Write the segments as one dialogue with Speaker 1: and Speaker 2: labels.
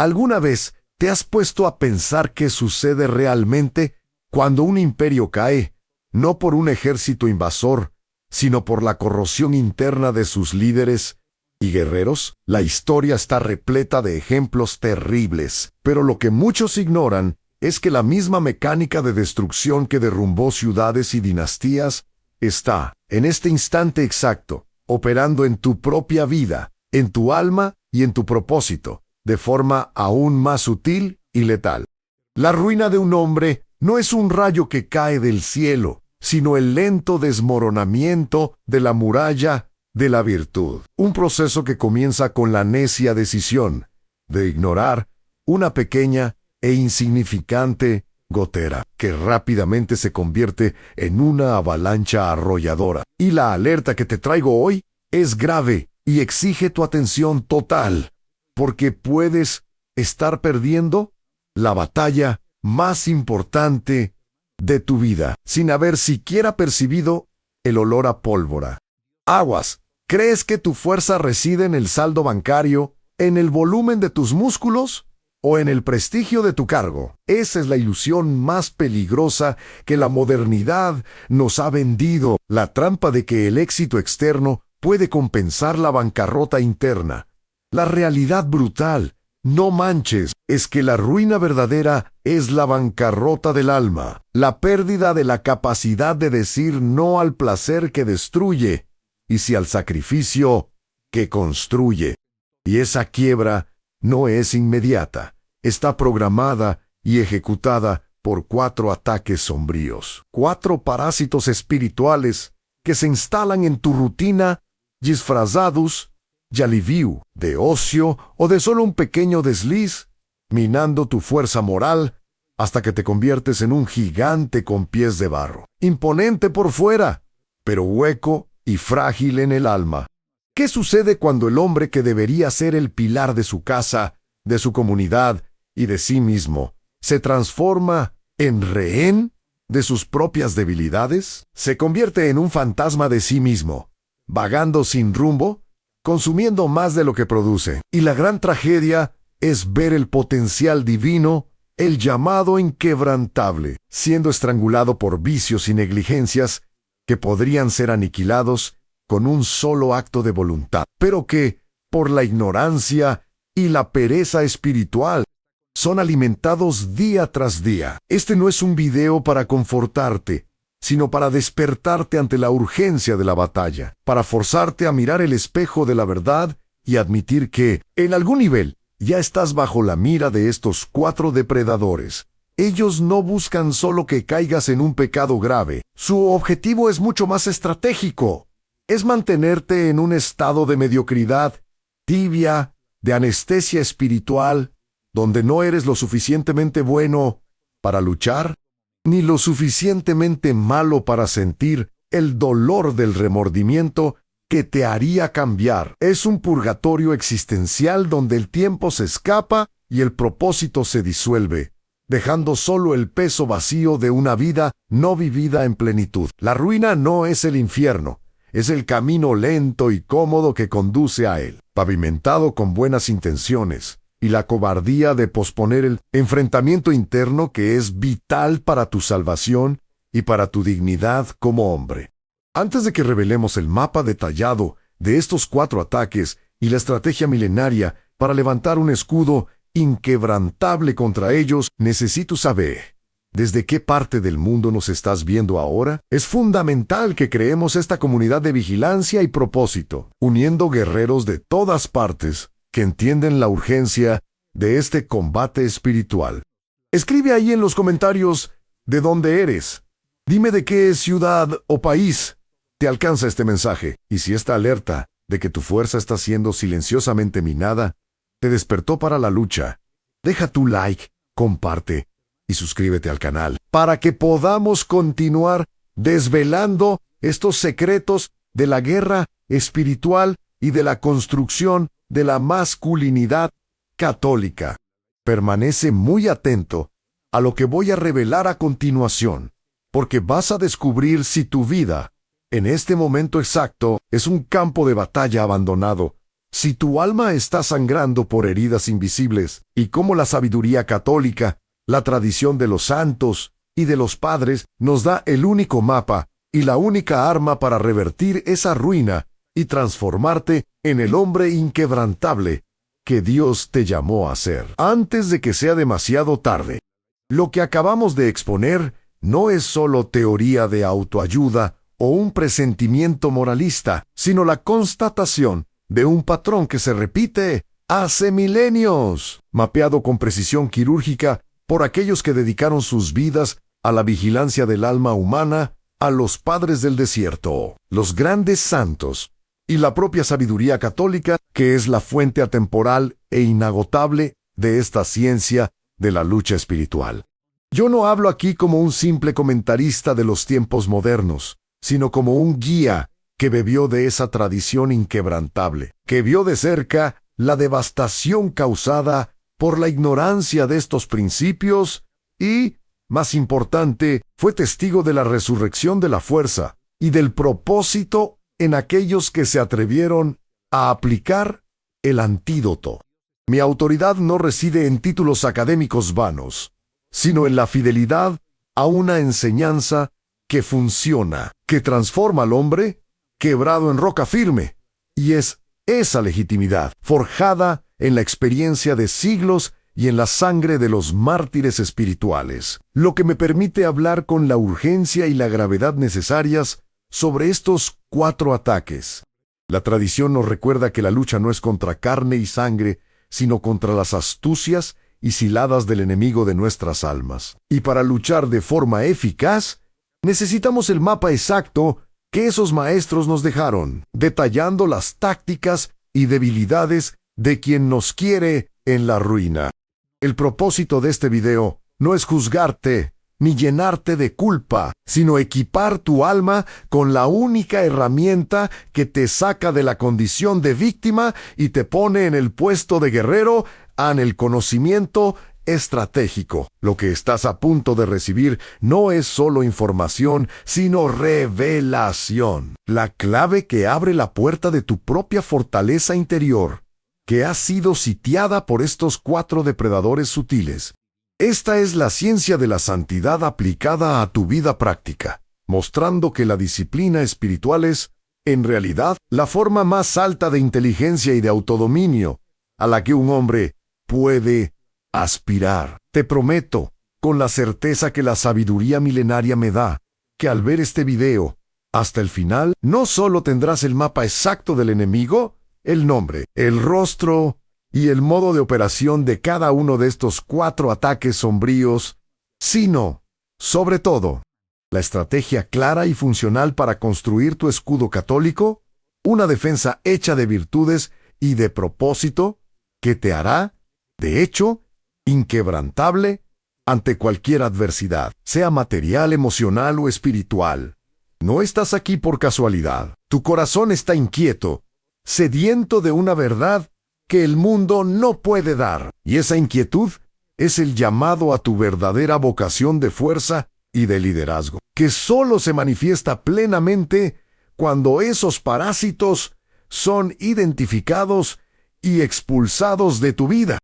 Speaker 1: ¿Alguna vez te has puesto a pensar qué sucede realmente cuando un imperio cae, no por un ejército invasor, sino por la corrosión interna de sus líderes y guerreros? La historia está repleta de ejemplos terribles, pero lo que muchos ignoran es que la misma mecánica de destrucción que derrumbó ciudades y dinastías está, en este instante exacto, operando en tu propia vida, en tu alma y en tu propósito, de forma aún más sutil y letal. La ruina de un hombre no es un rayo que cae del cielo, sino el lento desmoronamiento de la muralla de la virtud. Un proceso que comienza con la necia decisión de ignorar una pequeña e insignificante gotera, que rápidamente se convierte en una avalancha arrolladora. Y la alerta que te traigo hoy es grave y exige tu atención total, porque puedes estar perdiendo la batalla más importante de tu vida, sin haber siquiera percibido el olor a pólvora. Aguas, ¿crees que tu fuerza reside en el saldo bancario, en el volumen de tus músculos o en el prestigio de tu cargo? Esa es la ilusión más peligrosa que la modernidad nos ha vendido, la trampa de que el éxito externo puede compensar la bancarrota interna. La realidad brutal, no manches, es que la ruina verdadera es la bancarrota del alma, la pérdida de la capacidad de decir no al placer que destruye y sí al sacrificio que construye. Y esa quiebra no es inmediata, está programada y ejecutada por 4 ataques sombríos, 4 parásitos espirituales que se instalan en tu rutina disfrazados de alivio, de ocio o de solo un pequeño desliz, minando tu fuerza moral hasta que te conviertes en un gigante con pies de barro, imponente por fuera, pero hueco y frágil en el alma. ¿Qué sucede cuando el hombre que debería ser el pilar de su casa, de su comunidad y de sí mismo, se transforma en rehén de sus propias debilidades? Se convierte en un fantasma de sí mismo, vagando sin rumbo, consumiendo más de lo que produce. Y la gran tragedia es ver el potencial divino, el llamado inquebrantable, siendo estrangulado por vicios y negligencias que podrían ser aniquilados con un solo acto de voluntad, pero que, por la ignorancia y la pereza espiritual, son alimentados día tras día. Este no es un video para confortarte, sino para despertarte ante la urgencia de la batalla, para forzarte a mirar el espejo de la verdad y admitir que, en algún nivel, ya estás bajo la mira de estos 4 depredadores. Ellos no buscan solo que caigas en un pecado grave. Su objetivo es mucho más estratégico. Es mantenerte en un estado de mediocridad, tibia, de anestesia espiritual, donde no eres lo suficientemente bueno para luchar, ni lo suficientemente malo para sentir el dolor del remordimiento que te haría cambiar. Es un purgatorio existencial donde el tiempo se escapa y el propósito se disuelve, dejando solo el peso vacío de una vida no vivida en plenitud. La ruina no es el infierno, es el camino lento y cómodo que conduce a él, pavimentado con buenas intenciones, y la cobardía de posponer el enfrentamiento interno que es vital para tu salvación y para tu dignidad como hombre. Antes de que revelemos el mapa detallado de estos 4 ataques y la estrategia milenaria para levantar un escudo inquebrantable contra ellos, necesito saber, ¿desde qué parte del mundo nos estás viendo ahora? Es fundamental que creemos esta comunidad de vigilancia y propósito, uniendo guerreros de todas partes que entienden la urgencia de este combate espiritual. Escribe ahí en los comentarios de dónde eres. Dime de qué ciudad o país te alcanza este mensaje. Y si esta alerta de que tu fuerza está siendo silenciosamente minada te despertó para la lucha, deja tu like, comparte y suscríbete al canal para que podamos continuar desvelando estos secretos de la guerra espiritual y de la construcción de la masculinidad católica. Permanece muy atento a lo que voy a revelar a continuación, porque vas a descubrir si tu vida, en este momento exacto, es un campo de batalla abandonado Si tu alma está sangrando por heridas invisibles, y como la sabiduría católica, la tradición de los santos y de los padres nos da el único mapa y la única arma para revertir esa ruina y transformarte en el hombre inquebrantable que Dios te llamó a ser, antes de que sea demasiado tarde. Lo que acabamos de exponer no es solo teoría de autoayuda o un presentimiento moralista, sino la constatación de un patrón que se repite hace milenios, mapeado con precisión quirúrgica por aquellos que dedicaron sus vidas a la vigilancia del alma humana, a los padres del desierto, los grandes santos, y la propia sabiduría católica, que es la fuente atemporal e inagotable de esta ciencia de la lucha espiritual. Yo no hablo aquí como un simple comentarista de los tiempos modernos, sino como un guía que bebió de esa tradición inquebrantable, que vio de cerca la devastación causada por la ignorancia de estos principios y, más importante, fue testigo de la resurrección de la fuerza y del propósito en aquellos que se atrevieron a aplicar el antídoto. Mi autoridad no reside en títulos académicos vanos, sino en la fidelidad a una enseñanza que funciona, que transforma al hombre quebrado en roca firme, y es esa legitimidad, forjada en la experiencia de siglos y en la sangre de los mártires espirituales, lo que me permite hablar con la urgencia y la gravedad necesarias sobre estos 4 ataques. La tradición nos recuerda que la lucha no es contra carne y sangre, sino contra las astucias y ciladas del enemigo de nuestras almas. Y para luchar de forma eficaz, necesitamos el mapa exacto que esos maestros nos dejaron, detallando las tácticas y debilidades de quien nos quiere en la ruina. El propósito de este video no es juzgarte ni llenarte de culpa, sino equipar tu alma con la única herramienta que te saca de la condición de víctima y te pone en el puesto de guerrero en el conocimiento estratégico. Lo que estás a punto de recibir no es solo información, sino revelación. La clave que abre la puerta de tu propia fortaleza interior, que ha sido sitiada por estos 4 depredadores sutiles. Esta es la ciencia de la santidad aplicada a tu vida práctica, mostrando que la disciplina espiritual es, en realidad, la forma más alta de inteligencia y de autodominio a la que un hombre puede aspirar. Te prometo, con la certeza que la sabiduría milenaria me da, que al ver este video, hasta el final, no solo tendrás el mapa exacto del enemigo, el nombre, el rostro y el modo de operación de cada uno de estos 4 ataques sombríos, sino, sobre todo, la estrategia clara y funcional para construir tu escudo católico, una defensa hecha de virtudes y de propósito que te hará, de hecho, inquebrantable ante cualquier adversidad, sea material, emocional o espiritual. No estás aquí por casualidad. Tu corazón está inquieto, sediento de una verdad que el mundo no puede dar. Y esa inquietud es el llamado a tu verdadera vocación de fuerza y de liderazgo, que solo se manifiesta plenamente cuando esos parásitos son identificados y expulsados de tu vida,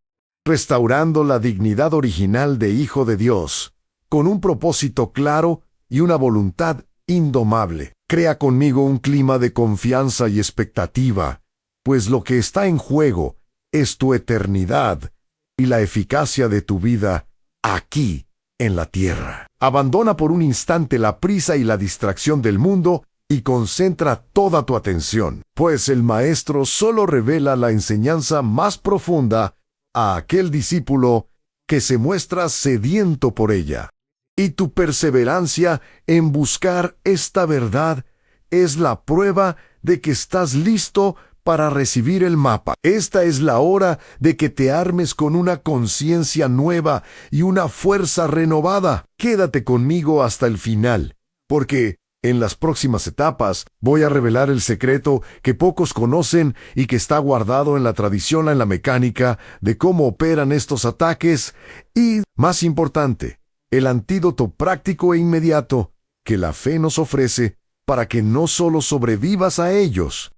Speaker 1: restaurando la dignidad original de hijo de Dios, con un propósito claro y una voluntad indomable. Crea conmigo un clima de confianza y expectativa, pues lo que está en juego es tu eternidad y la eficacia de tu vida aquí, en la tierra. Abandona por un instante la prisa y la distracción del mundo y concentra toda tu atención, pues el Maestro solo revela la enseñanza más profunda a aquel discípulo que se muestra sediento por ella. Y tu perseverancia en buscar esta verdad es la prueba de que estás listo para recibir el mapa. Esta es la hora de que te armes con una conciencia nueva y una fuerza renovada. Quédate conmigo hasta el final, porque en las próximas etapas voy a revelar el secreto que pocos conocen y que está guardado en la tradición, en la mecánica, de cómo operan estos ataques y, más importante, el antídoto práctico e inmediato que la fe nos ofrece para que no solo sobrevivas a ellos,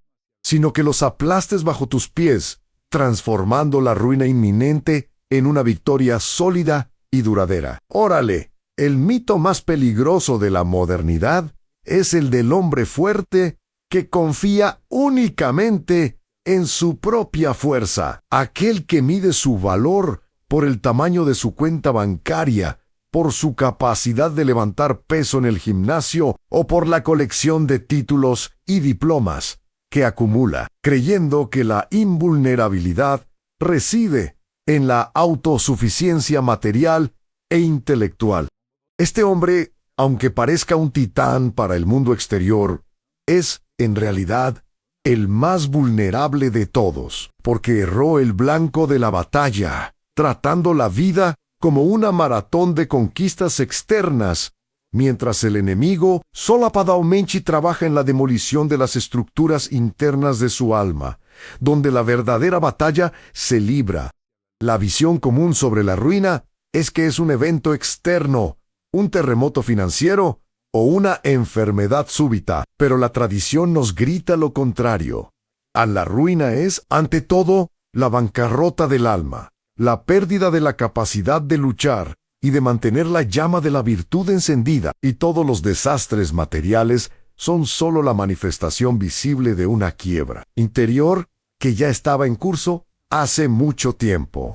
Speaker 1: sino que los aplastes bajo tus pies, transformando la ruina inminente en una victoria sólida y duradera. Órale, el mito más peligroso de la modernidad es el del hombre fuerte que confía únicamente en su propia fuerza, aquel que mide su valor por el tamaño de su cuenta bancaria, por su capacidad de levantar peso en el gimnasio o por la colección de títulos y diplomas que acumula, creyendo que la invulnerabilidad reside en la autosuficiencia material e intelectual. Este hombre, aunque parezca un titán para el mundo exterior, es, en realidad, el más vulnerable de todos, porque erró el blanco de la batalla, tratando la vida como una maratón de conquistas externas, mientras el enemigo solapadamente trabaja en la demolición de las estructuras internas de su alma, donde la verdadera batalla se libra. La visión común sobre la ruina es que es un evento externo, un terremoto financiero o una enfermedad súbita, pero la tradición nos grita lo contrario. La ruina es, ante todo, la bancarrota del alma, la pérdida de la capacidad de luchar y de mantener la llama de la virtud encendida, y todos los desastres materiales son solo la manifestación visible de una quiebra interior que ya estaba en curso hace mucho tiempo.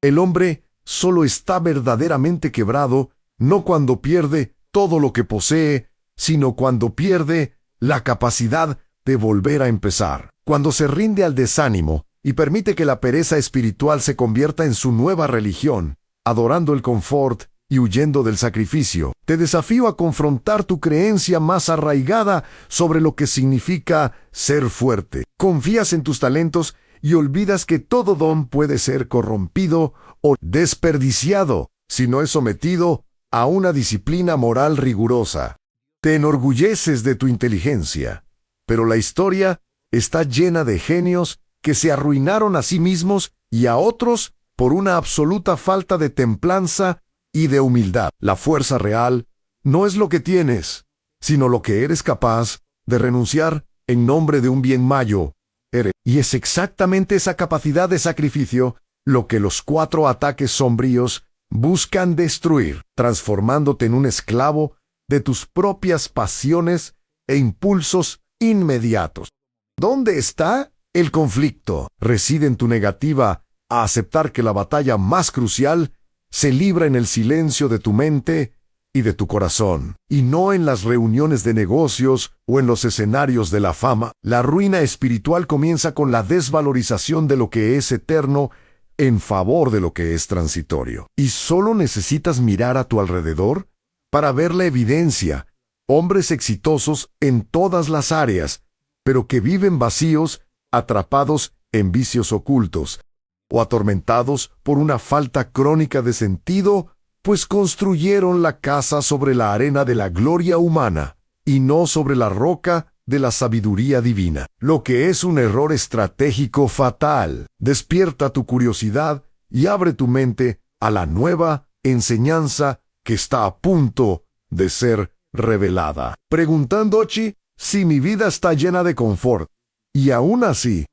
Speaker 1: El hombre solo está verdaderamente quebrado no cuando pierde todo lo que posee, sino cuando pierde la capacidad de volver a empezar, cuando se rinde al desánimo y permite que la pereza espiritual se convierta en su nueva religión, adorando el confort y huyendo del sacrificio. Te desafío a confrontar tu creencia más arraigada sobre lo que significa ser fuerte. Confías en tus talentos y olvidas que todo don puede ser corrompido o desperdiciado si no es sometido a una disciplina moral rigurosa. Te enorgulleces de tu inteligencia, pero la historia está llena de genios que se arruinaron a sí mismos y a otros por una absoluta falta de templanza y de humildad. La fuerza real no es lo que tienes, sino lo que eres capaz de renunciar en nombre de un bien mayor. Y es exactamente esa capacidad de sacrificio lo que los 4 ataques sombríos buscan destruir, transformándote en un esclavo de tus propias pasiones e impulsos inmediatos. ¿Dónde está el conflicto? Reside en tu negativa a aceptar que la batalla más crucial se libra en el silencio de tu mente y de tu corazón, y no en las reuniones de negocios o en los escenarios de la fama. La ruina espiritual comienza con la desvalorización de lo que es eterno en favor de lo que es transitorio. Y solo necesitas mirar a tu alrededor para ver la evidencia. Hombres exitosos en todas las áreas, pero que viven vacíos, atrapados en vicios ocultos, o atormentados por una falta crónica de sentido, pues construyeron la casa sobre la arena de la gloria humana, y no sobre la roca de la sabiduría divina, lo que es un error estratégico fatal. Despierta tu curiosidad y abre tu mente a la nueva enseñanza que está a punto de ser revelada. Preguntándote si mi vida está llena de confort, y aún así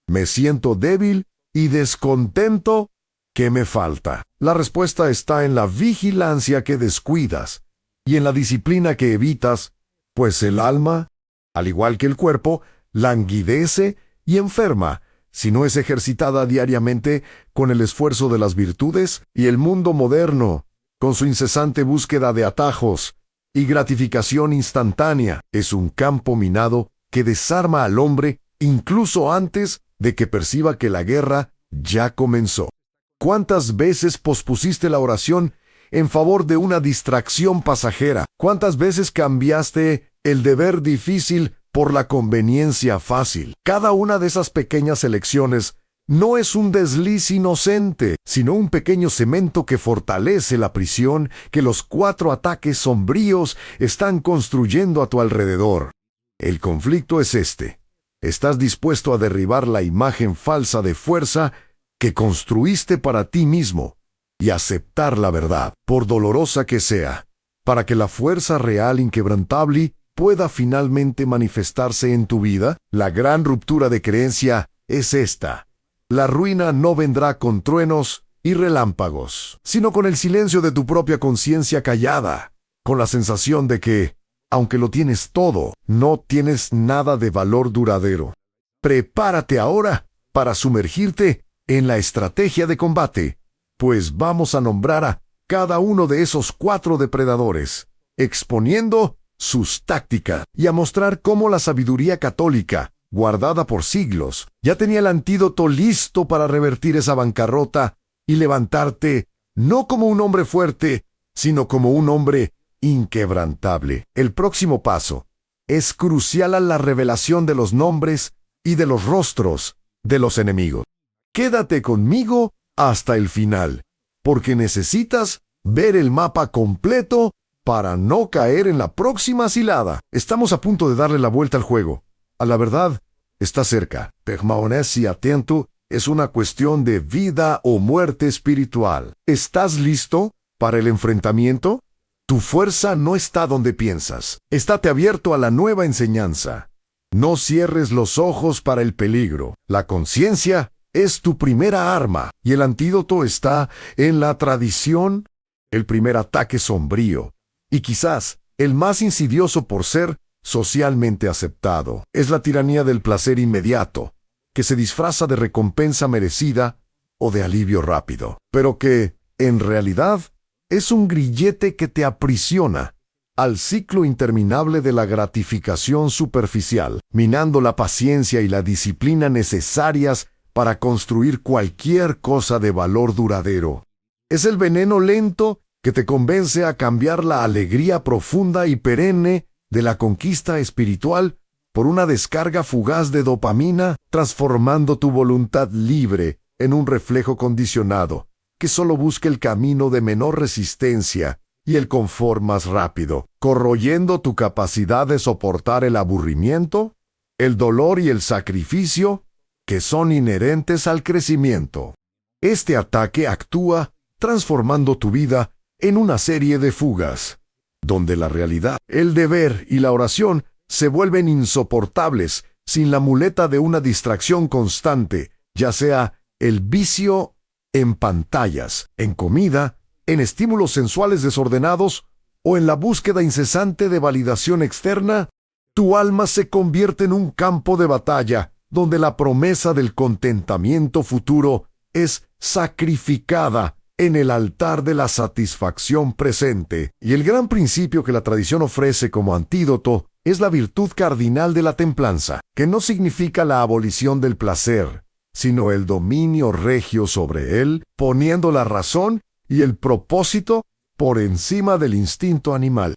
Speaker 1: me siento débil y descontento, ¿qué me falta? La respuesta está en la vigilancia que descuidas y en la disciplina que evitas, pues el alma, al igual que el cuerpo, languidece y enferma si no es ejercitada diariamente con el esfuerzo de las virtudes. Y el mundo moderno, con su incesante búsqueda de atajos y gratificación instantánea, es un campo minado que desarma al hombre incluso antes de que perciba que la guerra ya comenzó. ¿Cuántas veces pospusiste la oración en favor de una distracción pasajera? ¿Cuántas veces cambiaste el deber difícil por la conveniencia fácil? Cada una de esas pequeñas elecciones no es un desliz inocente, sino un pequeño cemento que fortalece la prisión que los 4 ataques sombríos están construyendo a tu alrededor. El conflicto es este. ¿Estás dispuesto a derribar la imagen falsa de fuerza que construiste para ti mismo y aceptar la verdad, por dolorosa que sea, para que la fuerza real inquebrantable pueda finalmente manifestarse en tu vida? La gran ruptura de creencia es esta: la ruina no vendrá con truenos y relámpagos, sino con el silencio de tu propia conciencia callada, con la sensación de que, aunque lo tienes todo, no tienes nada de valor duradero. Prepárate ahora para sumergirte en la estrategia de combate, pues vamos a nombrar a cada uno de esos 4 depredadores, exponiendo sus tácticas y a mostrar cómo la sabiduría católica, guardada por siglos, ya tenía el antídoto listo para revertir esa bancarrota y levantarte no como un hombre fuerte, sino como un hombre inquebrantable. El próximo paso es crucial a la revelación de los nombres y de los rostros de los enemigos. Quédate conmigo hasta el final, porque necesitas ver el mapa completo para no caer en la próxima cilada. Estamos a punto de darle la vuelta al juego. A la verdad, está cerca. Permanece atento, es una cuestión de vida o muerte espiritual. ¿Estás listo para el enfrentamiento? Tu fuerza no está donde piensas. Estate abierto a la nueva enseñanza. No cierres los ojos para el peligro. La conciencia es tu primera arma y el antídoto está en la tradición. El primer ataque sombrío, y quizás el más insidioso por ser socialmente aceptado, es la tiranía del placer inmediato, que se disfraza de recompensa merecida o de alivio rápido, pero que, en realidad, es un grillete que te aprisiona al ciclo interminable de la gratificación superficial, minando la paciencia y la disciplina necesarias para construir cualquier cosa de valor duradero. Es el veneno lento que te convence a cambiar la alegría profunda y perenne de la conquista espiritual por una descarga fugaz de dopamina, transformando tu voluntad libre en un reflejo condicionado, que solo busca el camino de menor resistencia y el confort más rápido, corroyendo tu capacidad de soportar el aburrimiento, el dolor y el sacrificio que son inherentes al crecimiento. Este ataque actúa transformando tu vida en una serie de fugas, donde la realidad, el deber y la oración se vuelven insoportables sin la muleta de una distracción constante, ya sea el vicio en pantallas, en comida, en estímulos sensuales desordenados o en la búsqueda incesante de validación externa. Tu alma se convierte en un campo de batalla donde la promesa del contentamiento futuro es sacrificada en el altar de la satisfacción presente. Y el gran principio que la tradición ofrece como antídoto es la virtud cardinal de la templanza, que no significa la abolición del placer, sino el dominio regio sobre él, poniendo la razón y el propósito por encima del instinto animal.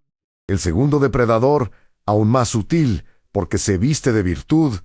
Speaker 1: El segundo depredador, aún más sutil, porque se viste de virtud,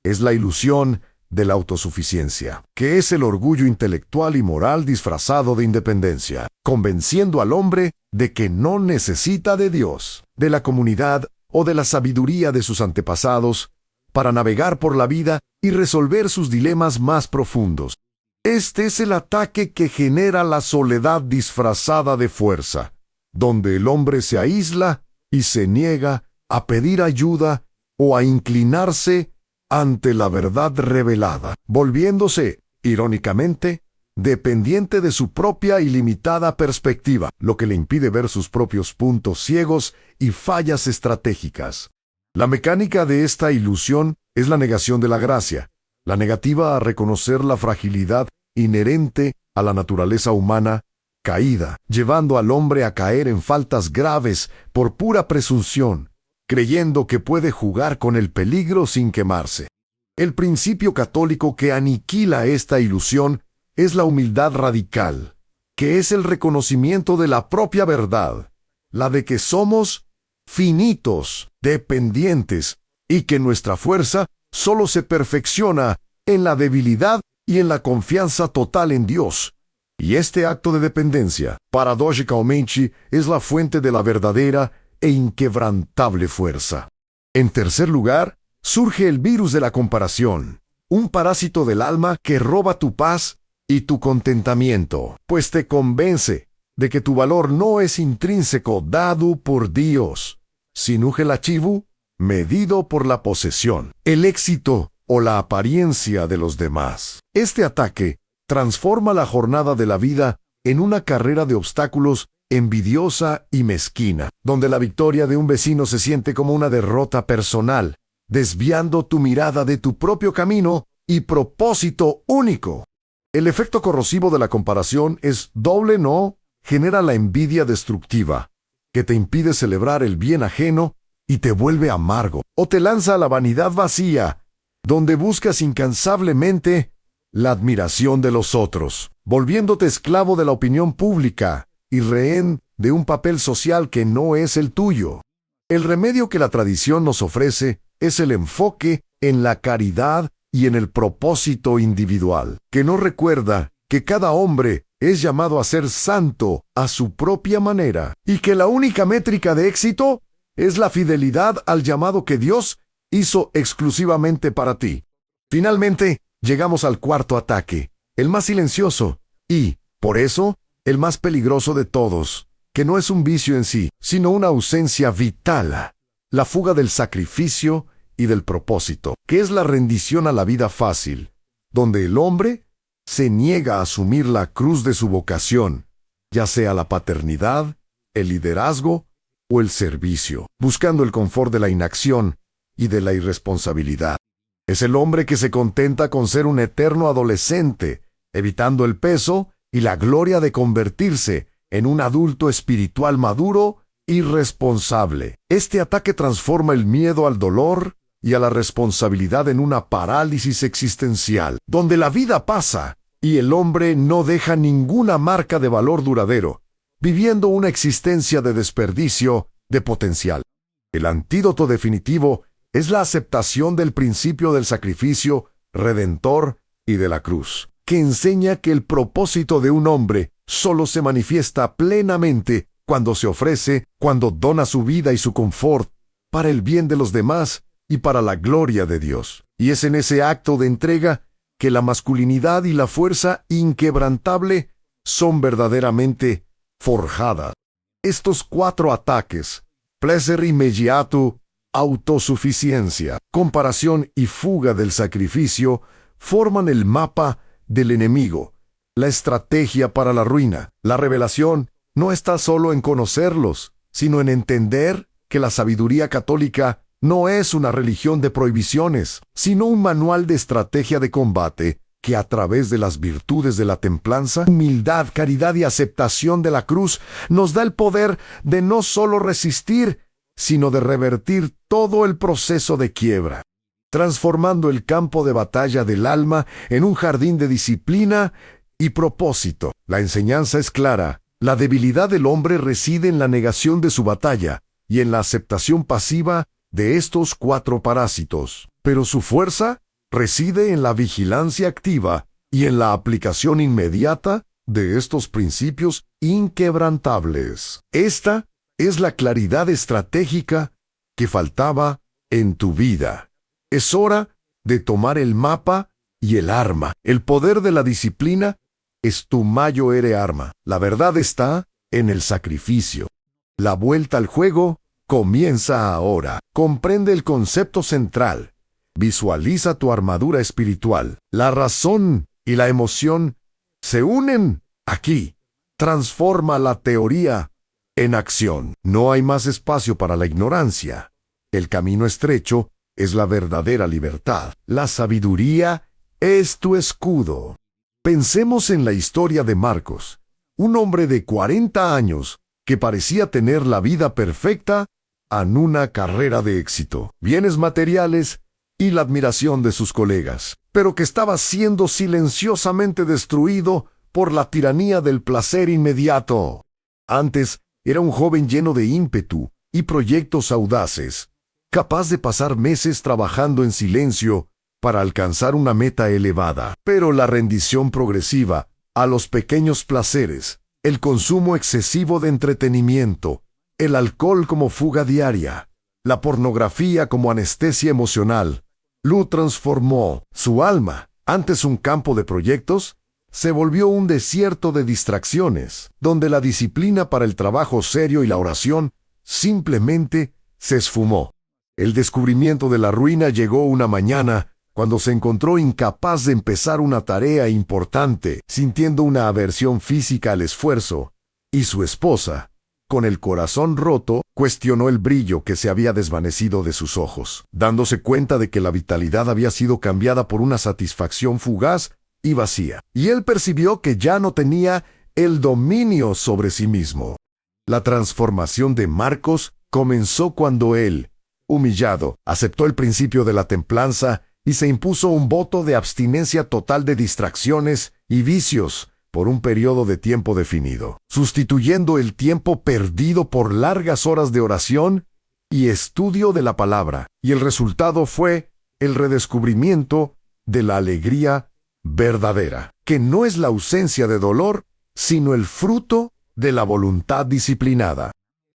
Speaker 1: es la ilusión de la autosuficiencia, que es el orgullo intelectual y moral disfrazado de independencia, convenciendo al hombre de que no necesita de Dios, de la comunidad o de la sabiduría de sus antepasados para navegar por la vida y resolver sus dilemas más profundos. Este es el ataque que genera la soledad disfrazada de fuerza, donde el hombre se aísla y se niega a pedir ayuda o a inclinarse ante la verdad revelada, volviéndose, irónicamente, dependiente de su propia y limitada perspectiva, lo que le impide ver sus propios puntos ciegos y fallas estratégicas. La mecánica de esta ilusión es la negación de la gracia, la negativa a reconocer la fragilidad inherente a la naturaleza humana caída, llevando al hombre a caer en faltas graves por pura presunción, creyendo que puede jugar con el peligro sin quemarse. El principio católico que aniquila esta ilusión es la humildad radical, que es el reconocimiento de la propia verdad, la de que somos finitos, dependientes, y que nuestra fuerza solo se perfecciona en la debilidad y en la confianza total en Dios. Y este acto de dependencia, paradójicamente, es la fuente de la verdadera e inquebrantable fuerza. En tercer lugar, surge el virus de la comparación, un parásito del alma que roba tu paz y tu contentamiento, pues te convence de que tu valor no es intrínseco dado por Dios, Sinuge la chivu, medido por la posesión, el éxito o la apariencia de los demás. Este ataque transforma la jornada de la vida en una carrera de obstáculos envidiosa y mezquina, donde la victoria de un vecino se siente como una derrota personal, desviando tu mirada de tu propio camino y propósito único. El efecto corrosivo de la comparación es doble, no genera la envidia destructiva, que te impide celebrar el bien ajeno y te vuelve amargo, o te lanza a la vanidad vacía, donde buscas incansablemente la admiración de los otros, volviéndote esclavo de la opinión pública y rehén de un papel social que no es el tuyo. El remedio que la tradición nos ofrece es el enfoque en la caridad y en el propósito individual, que nos recuerda que cada hombre es llamado a ser santo a su propia manera y que la única métrica de éxito es la fidelidad al llamado que Dios hizo exclusivamente para ti. Finalmente, llegamos al cuarto ataque, el más silencioso y, por eso, el más peligroso de todos, que no es un vicio en sí, sino una ausencia vital, la fuga del sacrificio y del propósito, que es la rendición a la vida fácil, donde el hombre se niega a asumir la cruz de su vocación, ya sea la paternidad, el liderazgo o el servicio, buscando el confort de la inacción y de la irresponsabilidad. Es el hombre que se contenta con ser un eterno adolescente, evitando el peso y la gloria de convertirse en un adulto espiritual maduro y responsable. Este ataque transforma el miedo al dolor y a la responsabilidad en una parálisis existencial, donde la vida pasa y el hombre no deja ninguna marca de valor duradero, viviendo una existencia de desperdicio de potencial. El antídoto definitivo es la aceptación del principio del sacrificio redentor y de la cruz, que enseña que el propósito de un hombre solo se manifiesta plenamente cuando se ofrece, cuando dona su vida y su confort para el bien de los demás y para la gloria de Dios. Y es en ese acto de entrega que la masculinidad y la fuerza inquebrantable son verdaderamente forjadas. Estos cuatro ataques, placer inmediato, autosuficiencia, comparación y fuga del sacrificio, forman el mapa del enemigo, la estrategia para la ruina. La revelación no está solo en conocerlos, sino en entender que la sabiduría católica no es una religión de prohibiciones, sino un manual de estrategia de combate que a través de las virtudes de la templanza, humildad, caridad y aceptación de la cruz nos da el poder de no solo resistir, sino de revertir todo el proceso de quiebra, transformando el campo de batalla del alma en un jardín de disciplina y propósito. La enseñanza es clara: la debilidad del hombre reside en la negación de su batalla y en la aceptación pasiva de estos cuatro parásitos, pero su fuerza reside en la vigilancia activa y en la aplicación inmediata de estos principios inquebrantables. Esta es la claridad estratégica que faltaba en tu vida. Es hora de tomar el mapa y el arma. El poder de la disciplina es tu mayor arma. La verdad está en el sacrificio. La vuelta al juego comienza ahora. Comprende el concepto central. Visualiza tu armadura espiritual. La razón y la emoción se unen aquí. Transforma la teoría en acción. No hay más espacio para la ignorancia. El camino estrecho es la verdadera libertad. La sabiduría es tu escudo. Pensemos en la historia de Marcos, un hombre de 40 años que parecía tener la vida perfecta en una carrera de éxito, bienes materiales y la admiración de sus colegas, pero que estaba siendo silenciosamente destruido por la tiranía del placer inmediato. Antes era un joven lleno de ímpetu y proyectos audaces, capaz de pasar meses trabajando en silencio para alcanzar una meta elevada. Pero la rendición progresiva a los pequeños placeres, el consumo excesivo de entretenimiento, el alcohol como fuga diaria, la pornografía como anestesia emocional, lo transformó. Su alma, antes un campo de proyectos, se volvió un desierto de distracciones, donde la disciplina para el trabajo serio y la oración simplemente se esfumó. El descubrimiento de la ruina llegó una mañana cuando se encontró incapaz de empezar una tarea importante, sintiendo una aversión física al esfuerzo, y su esposa, con el corazón roto, cuestionó el brillo que se había desvanecido de sus ojos, dándose cuenta de que la vitalidad había sido cambiada por una satisfacción fugaz y vacía, y él percibió que ya no tenía el dominio sobre sí mismo. La transformación de Marcos comenzó cuando él, humillado, aceptó el principio de la templanza y se impuso un voto de abstinencia total de distracciones y vicios por un periodo de tiempo definido, sustituyendo el tiempo perdido por largas horas de oración y estudio de la palabra. Y el resultado fue el redescubrimiento de la alegría verdadera, que no es la ausencia de dolor, sino el fruto de la voluntad disciplinada.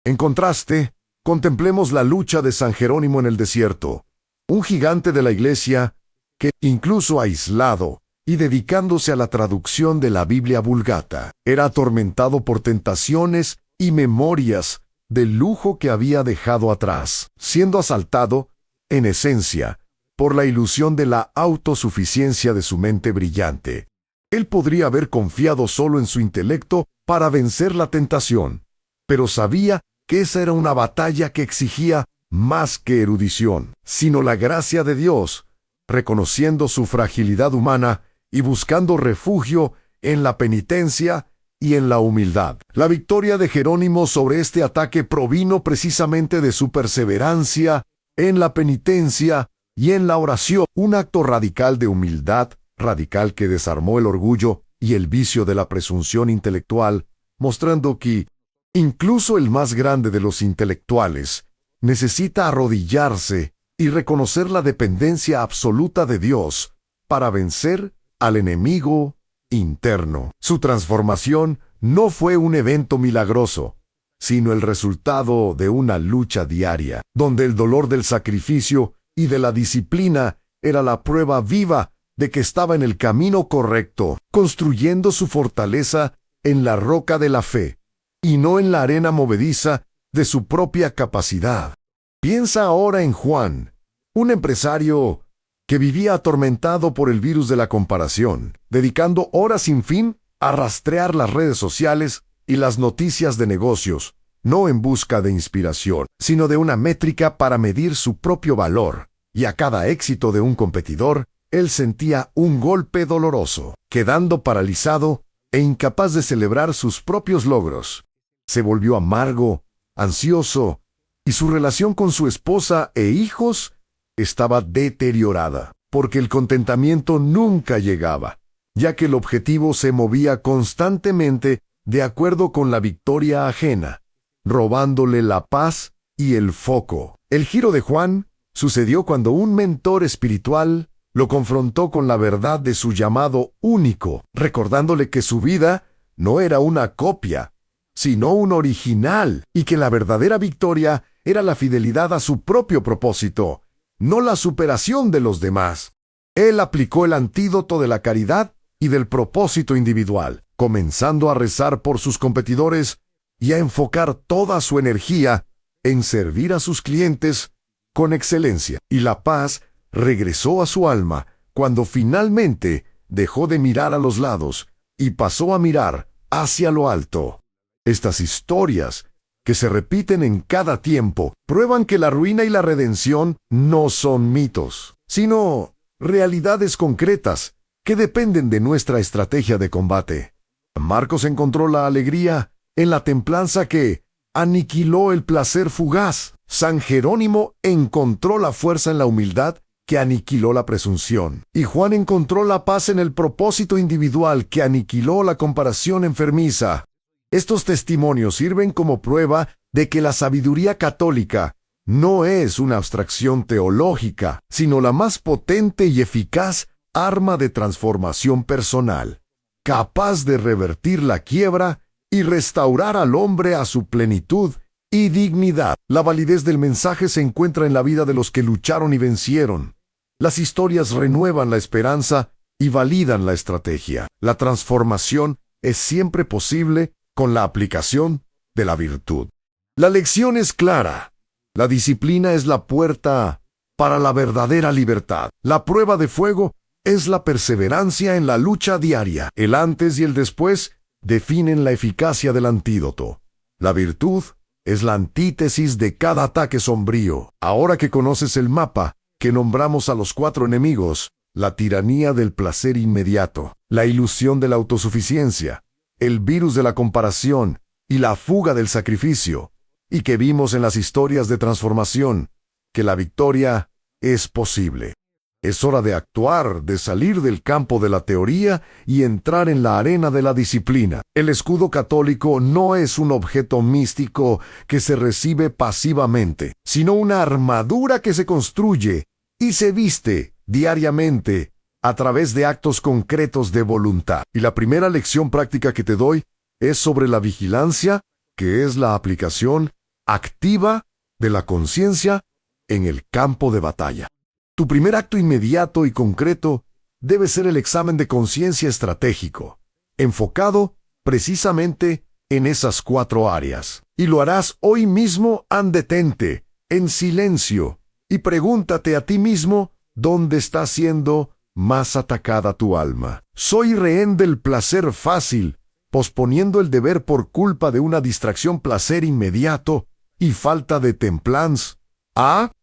Speaker 1: En contraste, contemplemos la lucha de San Jerónimo en el desierto, un gigante de la Iglesia que, incluso aislado y dedicándose a la traducción de la Biblia Vulgata, era atormentado por tentaciones y memorias del lujo que había dejado atrás, siendo asaltado, en esencia, por la ilusión de la autosuficiencia de su mente brillante. Él podría haber confiado solo en su intelecto para vencer la tentación, pero sabía que esa era una batalla que exigía más que erudición, sino la gracia de Dios, reconociendo su fragilidad humana y buscando refugio en la penitencia y en la humildad. La victoria de Jerónimo sobre este ataque provino precisamente de su perseverancia en la penitencia y en la oración, un acto radical de humildad, radical que desarmó el orgullo y el vicio de la presunción intelectual, mostrando que incluso el más grande de los intelectuales necesita arrodillarse y reconocer la dependencia absoluta de Dios para vencer al enemigo interno. Su transformación no fue un evento milagroso, sino el resultado de una lucha diaria, donde el dolor del sacrificio y de la disciplina era la prueba viva de que estaba en el camino correcto, construyendo su fortaleza en la roca de la fe, y no en la arena movediza de su propia capacidad. Piensa ahora en Juan, un empresario que vivía atormentado por el virus de la comparación, dedicando horas sin fin a rastrear las redes sociales y las noticias de negocios, no en busca de inspiración, sino de una métrica para medir su propio valor, y a cada éxito de un competidor, él sentía un golpe doloroso, quedando paralizado e incapaz de celebrar sus propios logros. Se volvió amargo, ansioso, y su relación con su esposa e hijos estaba deteriorada, porque el contentamiento nunca llegaba, ya que el objetivo se movía constantemente de acuerdo con la victoria ajena, robándole la paz y el foco. El giro de Juan sucedió cuando un mentor espiritual lo confrontó con la verdad de su llamado único, recordándole que su vida no era una copia, sino un original, y que la verdadera victoria era la fidelidad a su propio propósito, no la superación de los demás. Él aplicó el antídoto de la caridad y del propósito individual, comenzando a rezar por sus competidores y a enfocar toda su energía en servir a sus clientes con excelencia. Y la paz regresó a su alma cuando finalmente dejó de mirar a los lados y pasó a mirar hacia lo alto. Estas historias, que se repiten en cada tiempo, prueban que la ruina y la redención no son mitos, sino realidades concretas que dependen de nuestra estrategia de combate. Marcos encontró la alegría en la templanza que aniquiló el placer fugaz. San Jerónimo encontró la fuerza en la humildad que aniquiló la presunción. Y Juan encontró la paz en el propósito individual que aniquiló la comparación enfermiza. Estos testimonios sirven como prueba de que la sabiduría católica no es una abstracción teológica, sino la más potente y eficaz arma de transformación personal, capaz de revertir la quiebra y restaurar al hombre a su plenitud y dignidad. La validez del mensaje se encuentra en la vida de los que lucharon y vencieron. Las historias renuevan la esperanza y validan la estrategia. La transformación es siempre posible con la aplicación de la virtud. La lección es clara. La disciplina es la puerta para la verdadera libertad. La prueba de fuego es la perseverancia en la lucha diaria. El antes y el después definen la eficacia del antídoto. La virtud es la antítesis de cada ataque sombrío. Ahora que conoces el mapa que nombramos a los 4 enemigos, la tiranía del placer inmediato, la ilusión de la autosuficiencia, el virus de la comparación y la fuga del sacrificio, y que vimos en las historias de transformación, que la victoria es posible. Es hora de actuar, de salir del campo de la teoría y entrar en la arena de la disciplina. El escudo católico no es un objeto místico que se recibe pasivamente, sino una armadura que se construye y se viste diariamente a través de actos concretos de voluntad. Y la primera lección práctica que te doy es sobre la vigilancia, que es la aplicación activa de la conciencia en el campo de batalla. Tu primer acto inmediato y concreto debe ser el examen de conciencia estratégico, enfocado precisamente en esas 4 áreas. Y lo harás hoy mismo. Detente, en silencio, y pregúntate a ti mismo dónde está siendo más atacada tu alma. ¿Soy rehén del placer fácil, posponiendo el deber por culpa de una distracción placer inmediato y falta de templanza?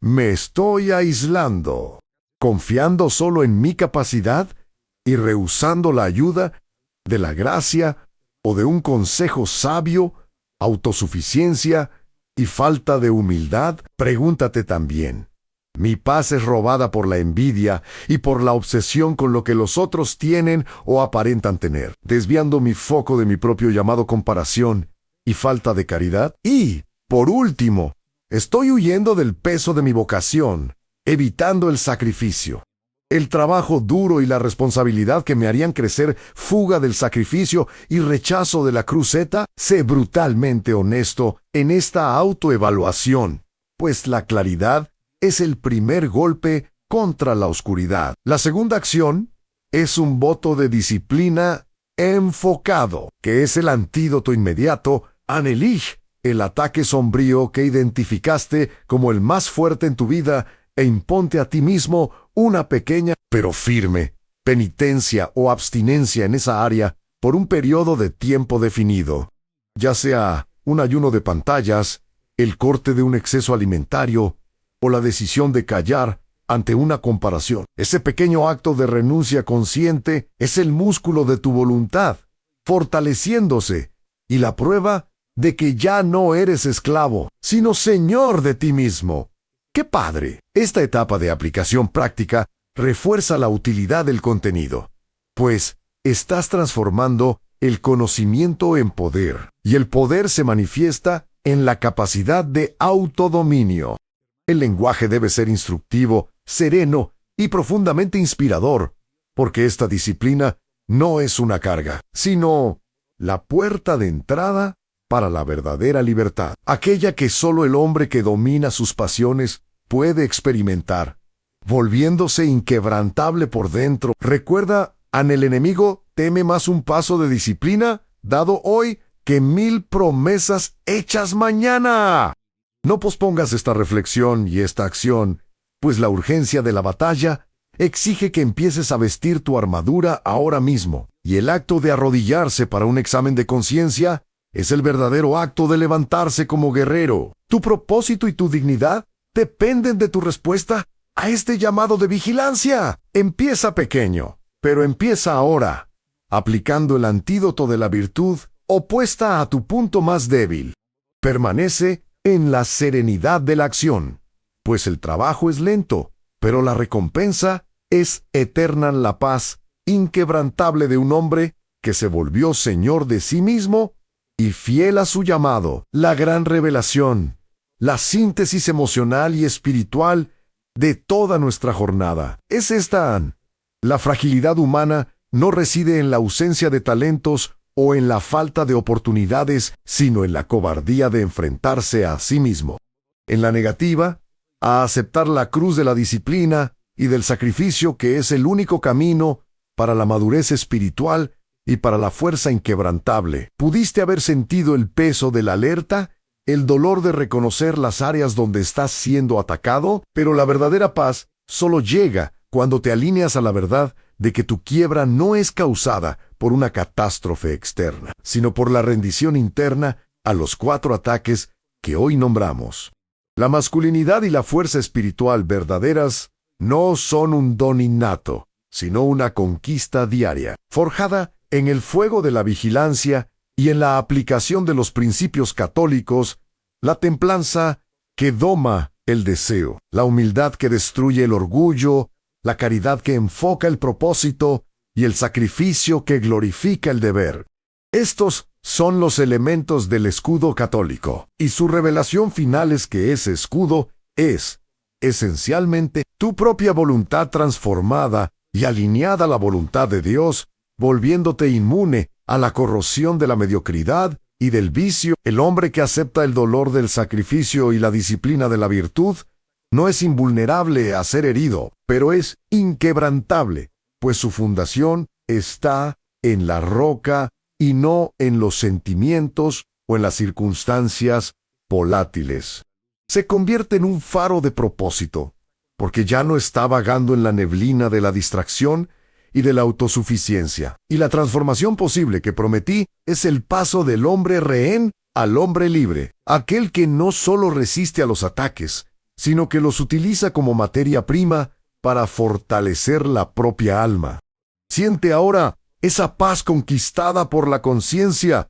Speaker 1: ¿Me estoy aislando, confiando solo en mi capacidad y rehusando la ayuda de la gracia o de un consejo sabio, autosuficiencia y falta de humildad? Pregúntate también, ¿mi paz es robada por la envidia y por la obsesión con lo que los otros tienen o aparentan tener, desviando mi foco de mi propio llamado comparación y falta de caridad? Y, por último, ¿estoy huyendo del peso de mi vocación, evitando el sacrificio, el trabajo duro y la responsabilidad que me harían crecer, fuga del sacrificio y rechazo de la cruceta? Sé brutalmente honesto en esta autoevaluación, pues la claridad es el primer golpe contra la oscuridad. La segunda acción es un voto de disciplina enfocado, que es el antídoto inmediato anelige el ataque sombrío que identificaste como el más fuerte en tu vida e imponte a ti mismo una pequeña pero firme penitencia o abstinencia en esa área por un periodo de tiempo definido, ya sea un ayuno de pantallas, el corte de un exceso alimentario o la decisión de callar ante una comparación. Ese pequeño acto de renuncia consciente es el músculo de tu voluntad, fortaleciéndose, y la prueba de que ya no eres esclavo, sino señor de ti mismo. ¡Qué padre! Esta etapa de aplicación práctica refuerza la utilidad del contenido, pues estás transformando el conocimiento en poder, y el poder se manifiesta en la capacidad de autodominio. El lenguaje debe ser instructivo, sereno y profundamente inspirador, porque esta disciplina no es una carga, sino la puerta de entrada para la verdadera libertad, aquella que solo el hombre que domina sus pasiones puede experimentar, volviéndose inquebrantable por dentro. Recuerda, el enemigo teme más un paso de disciplina dado hoy que 1000 promesas hechas mañana. No pospongas esta reflexión y esta acción, pues la urgencia de la batalla exige que empieces a vestir tu armadura ahora mismo, y el acto de arrodillarse para un examen de conciencia es el verdadero acto de levantarse como guerrero. Tu propósito y tu dignidad dependen de tu respuesta a este llamado de vigilancia. Empieza pequeño, pero empieza ahora, aplicando el antídoto de la virtud opuesta a tu punto más débil. Permanece en la serenidad de la acción, pues el trabajo es lento, pero la recompensa es eterna en la paz inquebrantable de un hombre que se volvió señor de sí mismo y fiel a su llamado. La gran revelación, la síntesis emocional y espiritual de toda nuestra jornada es esta: la fragilidad humana no reside en la ausencia de talentos o en la falta de oportunidades, sino en la cobardía de enfrentarse a sí mismo, en la negativa a aceptar la cruz de la disciplina y del sacrificio, que es el único camino para la madurez espiritual y para la fuerza inquebrantable. Pudiste haber sentido el peso de la alerta el dolor de reconocer las áreas donde estás siendo atacado, pero la verdadera paz solo llega cuando te alineas a la verdad de que tu quiebra no es causada por una catástrofe externa, sino por la rendición interna a los 4 ataques que hoy nombramos. La masculinidad y la fuerza espiritual verdaderas no son un don innato, sino una conquista diaria, forjada en el fuego de la vigilancia y en la aplicación de los principios católicos, la templanza que doma el deseo, la humildad que destruye el orgullo, la caridad que enfoca el propósito y el sacrificio que glorifica el deber. Estos son los elementos del escudo católico, y su revelación final es que ese escudo es, esencialmente, tu propia voluntad transformada y alineada a la voluntad de Dios, volviéndote inmune a la corrosión de la mediocridad y del vicio. El hombre que acepta el dolor del sacrificio y la disciplina de la virtud no es invulnerable a ser herido, pero es inquebrantable, pues su fundación está en la roca y no en los sentimientos o en las circunstancias volátiles. Se convierte en un faro de propósito, porque ya no está vagando en la neblina de la distracción y de la autosuficiencia. Y la transformación posible que prometí es el paso del hombre rehén al hombre libre, aquel que no solo resiste a los ataques, sino que los utiliza como materia prima para fortalecer la propia alma. Siente ahora esa paz conquistada por la conciencia.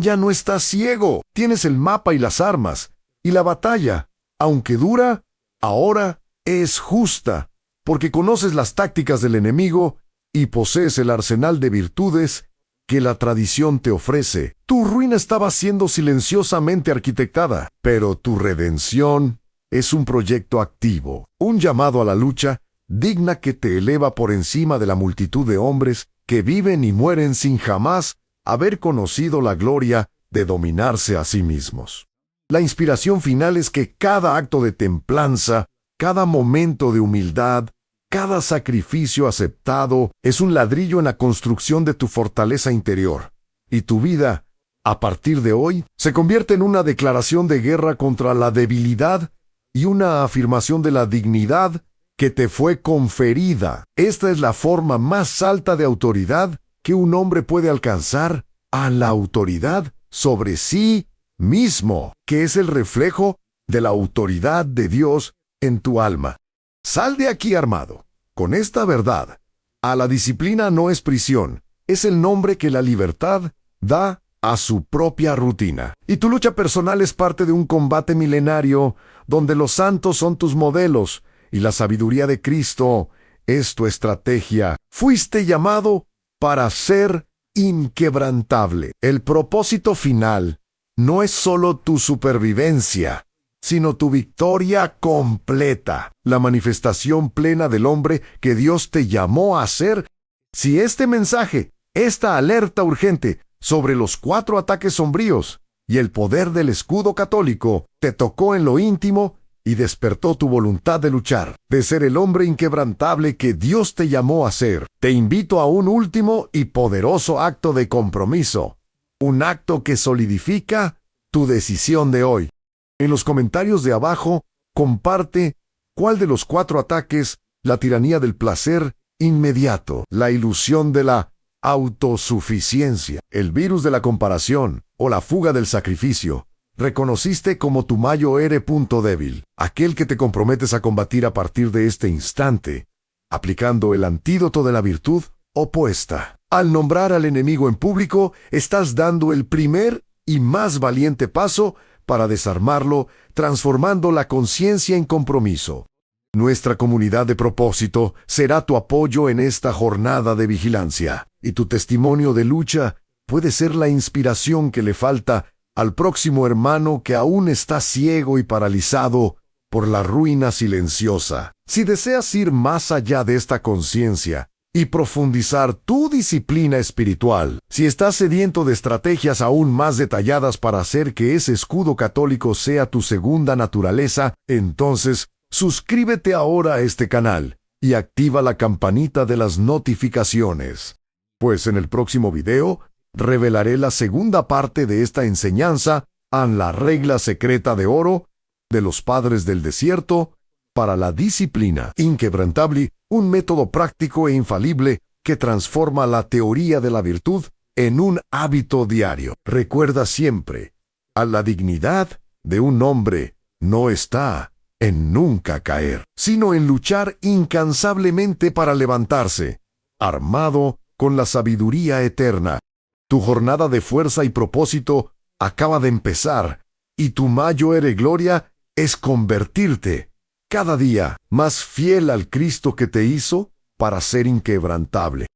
Speaker 1: Ya no estás ciego, tienes el mapa y las armas, y la batalla, aunque dura, ahora es justa, porque conoces las tácticas del enemigo y posees el arsenal de virtudes que la tradición te ofrece. Tu ruina estaba siendo silenciosamente arquitectada, pero tu redención es un proyecto activo, un llamado a la lucha digna que te eleva por encima de la multitud de hombres que viven y mueren sin jamás haber conocido la gloria de dominarse a sí mismos. La inspiración final es que cada acto de templanza, cada momento de humildad, cada sacrificio aceptado es un ladrillo en la construcción de tu fortaleza interior, y tu vida, a partir de hoy, se convierte en una declaración de guerra contra la debilidad y una afirmación de la dignidad que te fue conferida. Esta es la forma más alta de autoridad que un hombre puede alcanzar, a la autoridad sobre sí mismo, que es el reflejo de la autoridad de Dios en tu alma. Sal de aquí armado, con esta verdad. A la disciplina no es prisión, es el nombre que la libertad da a su propia rutina. Y tu lucha personal es parte de un combate milenario donde los santos son tus modelos y la sabiduría de Cristo es tu estrategia. Fuiste llamado para ser inquebrantable. El propósito final no es solo tu supervivencia, sino tu victoria completa, la manifestación plena del hombre que Dios te llamó a ser. Si este mensaje, esta alerta urgente sobre los 4 ataques sombríos y el poder del escudo católico te tocó en lo íntimo y despertó tu voluntad de luchar, de ser el hombre inquebrantable que Dios te llamó a ser, te invito a un último y poderoso acto de compromiso, un acto que solidifica tu decisión de hoy. En los comentarios de abajo, comparte cuál de los 4 ataques, la tiranía del placer inmediato, la ilusión de la autosuficiencia, el virus de la comparación o la fuga del sacrificio, reconociste como tu mayor punto débil, aquel que te comprometes a combatir a partir de este instante, aplicando el antídoto de la virtud opuesta. Al nombrar al enemigo en público, estás dando el primer y más valiente paso para desarmarlo, transformando la conciencia en compromiso. Nuestra comunidad de propósito será tu apoyo en esta jornada de vigilancia, y tu testimonio de lucha puede ser la inspiración que le falta al próximo hermano que aún está ciego y paralizado por la ruina silenciosa. Si deseas ir más allá de esta conciencia y profundizar tu disciplina espiritual, si estás sediento de estrategias aún más detalladas para hacer que ese escudo católico sea tu segunda naturaleza, entonces suscríbete ahora a este canal y activa la campanita de las notificaciones, pues en el próximo video revelaré la segunda parte de esta enseñanza a la regla secreta de oro de los padres del desierto para la disciplina inquebrantable, un método práctico e infalible que transforma la teoría de la virtud en un hábito diario. Recuerda siempre, a la dignidad de un hombre no está en nunca caer, sino en luchar incansablemente para levantarse, armado con la sabiduría eterna. Tu jornada de fuerza y propósito acaba de empezar, y tu mayor gloria es convertirte cada día más fiel al Cristo que te hizo para ser inquebrantable.